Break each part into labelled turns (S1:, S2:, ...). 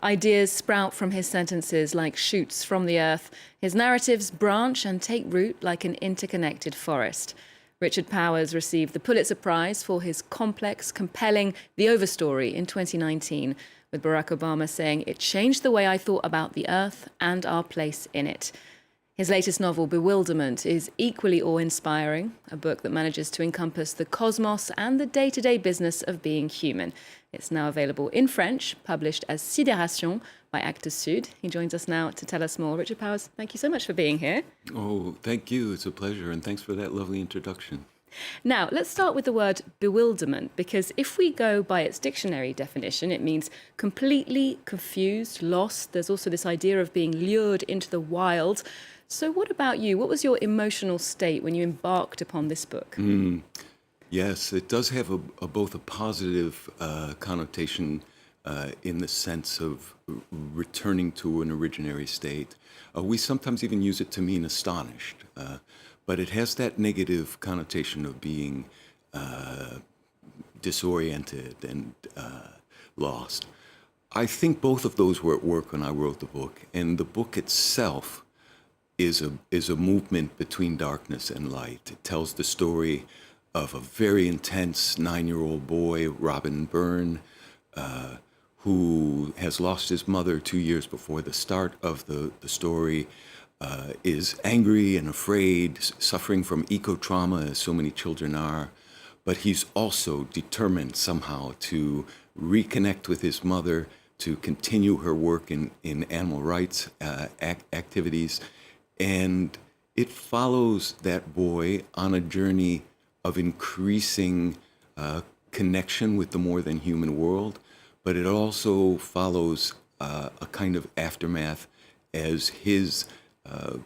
S1: Ideas sprout from his sentences like shoots from the earth. His narratives branch and take root like an interconnected forest. Richard Powers received the Pulitzer Prize for his complex, compelling The Overstory in 2019, with Barack Obama saying it changed the way I thought about the earth and our place in it. His latest novel, Bewilderment, is equally awe-inspiring, a book that manages to encompass the cosmos and the day-to-day business of being human. It's now available in French, published as Sidération by Actes Sud. He joins us now to tell us more. Richard Powers, thank you so much for being here.
S2: Oh, thank you. It's a pleasure, and thanks for that lovely introduction.
S1: Now, let's start with the word bewilderment, because if we go by its dictionary definition, it means completely confused, lost. There's also this idea of being lured into the wild. So what about you? What was your emotional state when you embarked upon this book?
S2: Yes, it does have both a positive connotation in the sense of returning to an originary state. We sometimes even use it to mean astonished, but it has that negative connotation of being disoriented and lost. I think both of those were at work when I wrote the book, and the book itself is a movement between darkness and light. It tells the story of a very intense 9-year-old boy, Robin Byrne, who has lost his mother 2 years before the start of the story, is angry and afraid, suffering from eco-trauma, as so many children are, but he's also determined somehow to reconnect with his mother, to continue her work in animal rights activities, and it follows that boy on a journey of increasing connection with the more than human world, but it also follows a kind of aftermath as his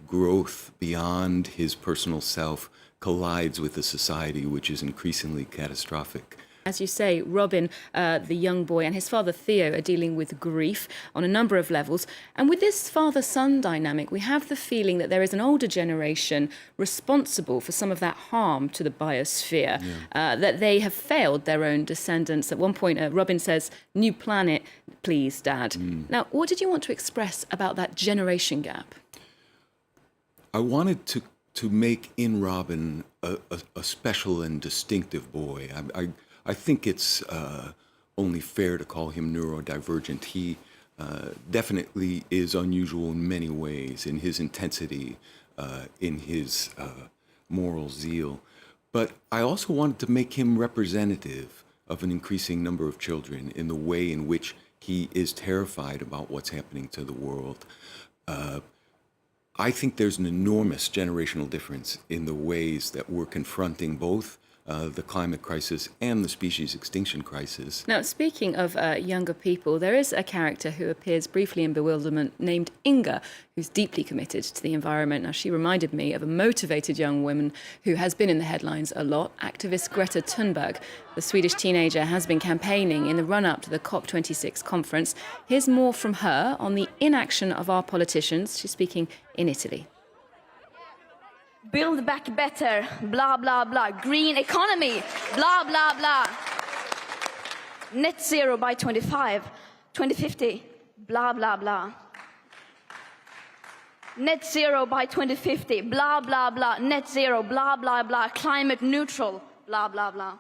S2: growth beyond his personal self collides with a society which is increasingly catastrophic.
S1: As you say, Robin, the young boy, and his father Theo are dealing with grief on a number of levels. And with this father-son dynamic, we have the feeling that there is an older generation responsible for some of that harm to the biosphere, that they have failed their own descendants. At one point, Robin says, "New planet, please, Dad." Now, what did you want to express about that generation gap?
S2: I wanted to make in Robin a special and distinctive boy. I think it's only fair to call him neurodivergent. He definitely is unusual in many ways, in his intensity, in his moral zeal. But I also wanted to make him representative of an increasing number of children in the way in which he is terrified about what's happening to the world. I think there's an enormous generational difference in the ways that we're confronting both the climate crisis and the species extinction crisis.
S1: Now, speaking of younger people, there is a character who appears briefly in Bewilderment named Inga, who's deeply committed to the environment. Now, she reminded me of a motivated young woman who has been in the headlines a lot, activist Greta Thunberg. The Swedish teenager has been campaigning in the run-up to the COP26 conference. Here's more from her on the inaction of our politicians. She's speaking in Italy.
S3: Build back better, blah, blah, blah. Green economy, blah, blah, blah. Net zero by 2050, blah, blah, blah. Net zero by 2050, blah, blah, blah. Net zero, blah, blah, blah. Climate neutral, blah, blah, blah.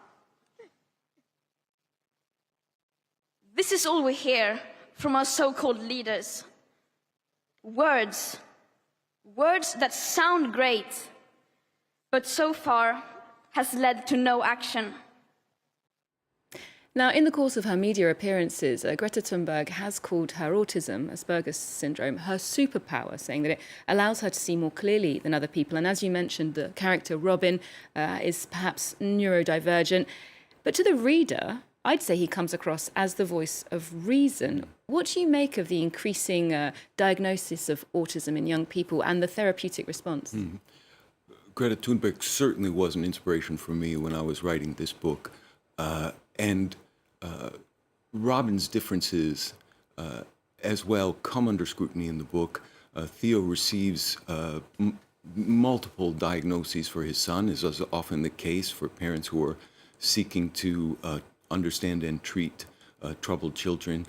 S3: This is all we hear from our so-called leaders. Words that sound great, but so far has led to no action.
S1: Now, in the course of her media appearances, Greta Thunberg has called her autism, Asperger's syndrome, her superpower, saying that it allows her to see more clearly than other people. And as you mentioned, the character Robin is perhaps neurodivergent. But to the reader, I'd say he comes across as the voice of reason. What do you make of the increasing diagnosis of autism in young people and the therapeutic response?
S2: Greta Thunberg certainly was an inspiration for me when I was writing this book. And Robin's differences as well come under scrutiny in the book. Theo receives multiple diagnoses for his son, as is often the case for parents who are seeking to understand and treat troubled children.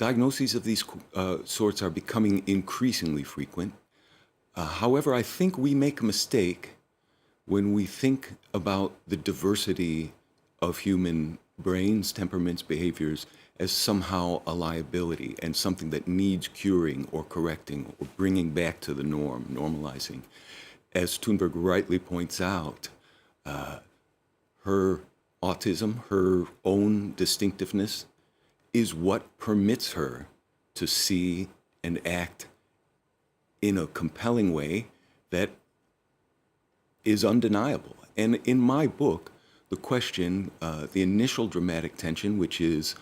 S2: diagnoses of these sorts are becoming increasingly frequent. However, I think we make a mistake when we think about the diversity of human brains, temperaments, behaviors as somehow a liability and something that needs curing or correcting or bringing back to the norm, normalizing. As Thunberg rightly points out, her autism, her own distinctiveness, is what permits her to see and act in a compelling way that is undeniable. And in my book, the question, the initial dramatic tension, which is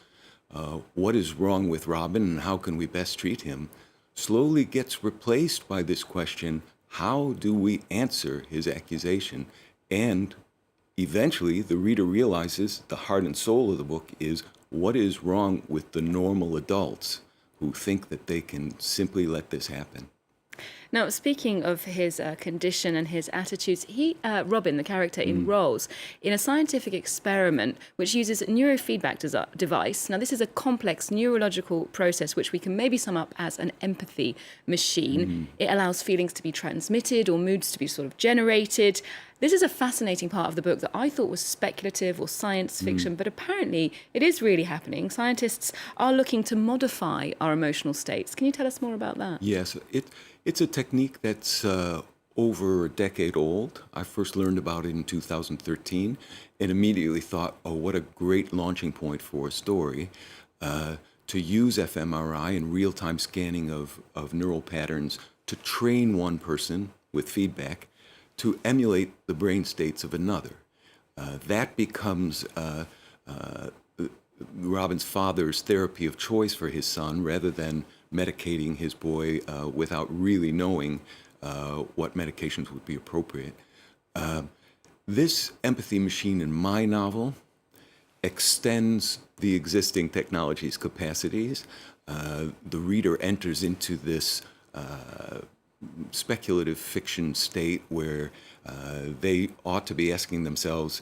S2: what is wrong with Robin and how can we best treat him, slowly gets replaced by this question, how do we answer his accusation? And eventually the reader realizes the heart and soul of the book is what is wrong with the normal adults who think that they can simply let this happen.
S1: Now, speaking of his condition and his attitudes, Robin, the character, enrolls in a scientific experiment which uses a neurofeedback device. Now, this is a complex neurological process which we can maybe sum up as an empathy machine. It allows feelings to be transmitted or moods to be sort of generated. This is a fascinating part of the book that I thought was speculative or science fiction, but apparently it is really happening. Scientists are looking to modify our emotional states. Can you tell us more about that?
S2: Yes, it's a technique that's over a decade old. I first learned about it in 2013 and immediately thought, oh, what a great launching point for a story. To use fMRI and real-time scanning of neural patterns to train one person with feedback to emulate the brain states of another. That becomes Robin's father's therapy of choice for his son, rather than medicating his boy without really knowing what medications would be appropriate. This empathy machine in my novel extends the existing technology's capacities. The reader enters into this speculative fiction state where they ought to be asking themselves,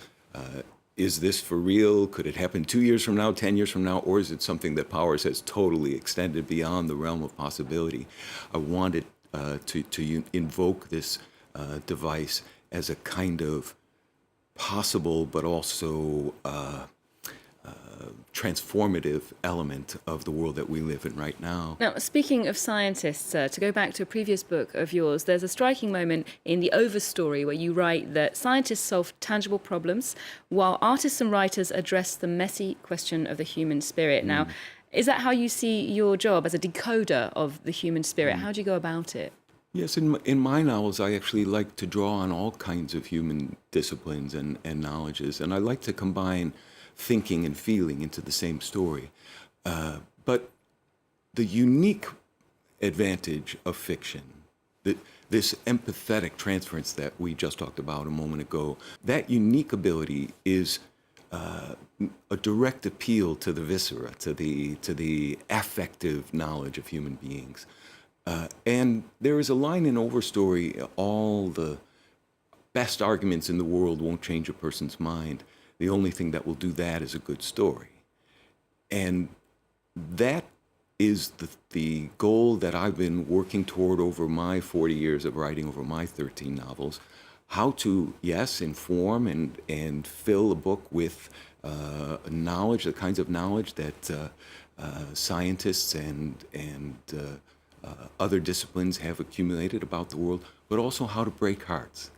S2: is this for real? Could it happen 2 years from now, 10 years from now? Or is it something that Powers has totally extended beyond the realm of possibility? I wanted to invoke this device as a kind of possible but also transformative element of the world that we live in right now.
S1: Now, speaking of scientists, to go back to a previous book of yours, there's a striking moment in the Overstory where you write that scientists solve tangible problems while artists and writers address the messy question of the human spirit. Now, is that how you see your job as a decoder of the human spirit? How do you go about it?
S2: Yes, in my novels, I actually like to draw on all kinds of human disciplines and knowledges, and I like to combine thinking and feeling into the same story. But the unique advantage of fiction, this empathetic transference that we just talked about a moment ago, that unique ability is a direct appeal to the viscera, to the affective knowledge of human beings. And there is a line in Overstory, all the best arguments in the world won't change a person's mind. The only thing that will do that is a good story. And that is the goal that I've been working toward over my 40 years of writing, over my 13 novels. How to, yes, inform and fill a book with knowledge, the kinds of knowledge that scientists and other disciplines have accumulated about the world, but also how to break hearts.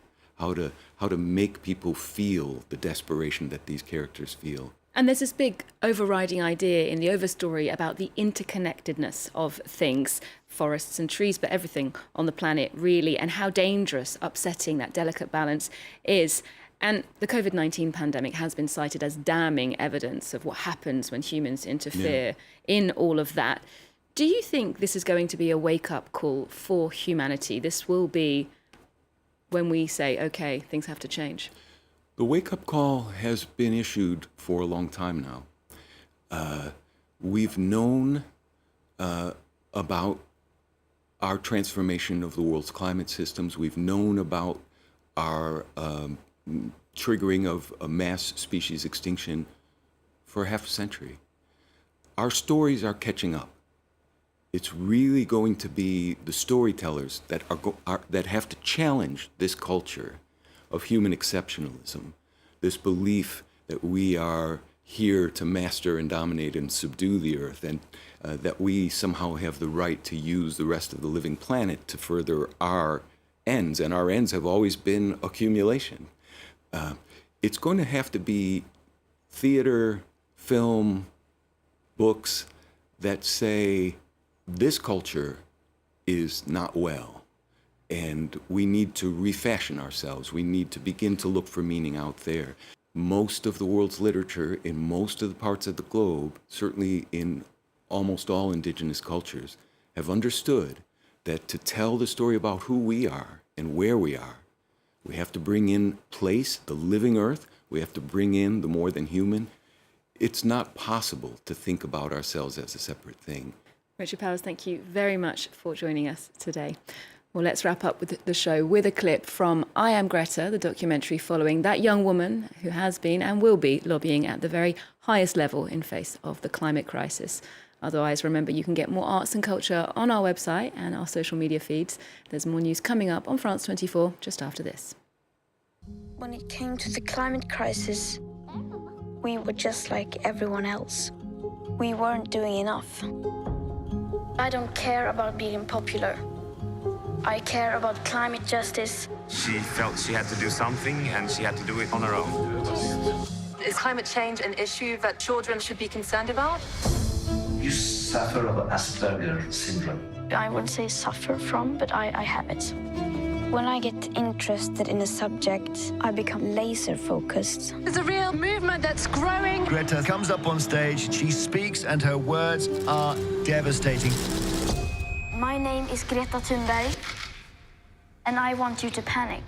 S2: How to make people feel the desperation that these characters feel.
S1: And there's this big overriding idea in the Overstory about the interconnectedness of things, forests and trees, but everything on the planet really, and how dangerous, upsetting that delicate balance is. And the COVID-19 pandemic has been cited as damning evidence of what happens when humans interfere in all of that. Do you think this is going to be a wake-up call for humanity? This will be when we say, okay, things have to change?
S2: The wake-up call has been issued for a long time now. We've known about our transformation of the world's climate systems. We've known about our triggering of a mass species extinction for half a century. Our stories are catching up. It's really going to be the storytellers that that have to challenge this culture of human exceptionalism, this belief that we are here to master and dominate and subdue the earth, and that we somehow have the right to use the rest of the living planet to further our ends, and our ends have always been accumulation. It's going to have to be theater, film, books that say this culture is not well, and we need to refashion ourselves. We need to begin to look for meaning out there. Most of the world's literature in most of the parts of the globe, certainly in almost all indigenous cultures, have understood that to tell the story about who we are and where we are, we have to bring in place, the living earth. We have to bring in the more than human. It's not possible to think about ourselves as a separate thing.
S1: Richard Powers, thank you very much for joining us today. Well, let's wrap up with the show with a clip from I Am Greta, the documentary following that young woman who has been and will be lobbying at the very highest level in face of the climate crisis. Otherwise, remember, you can get more arts and culture on our website and our social media feeds. There's more news coming up on France 24 just after this.
S3: When it came to the climate crisis, we were just like everyone else. We weren't doing enough. I don't care about being popular. I care about climate justice.
S4: She felt she had to do something, and she had to do it on her own.
S5: Is climate change an issue that children should be concerned about?
S6: You suffer of Asperger syndrome.
S3: I wouldn't say suffer from, but I have it. When I get interested in a subject, I become laser focused.
S5: There's a real movement that's growing.
S7: Greta comes up on stage, she speaks, and her words are devastating.
S3: My name is Greta Thunberg, and I want you to panic.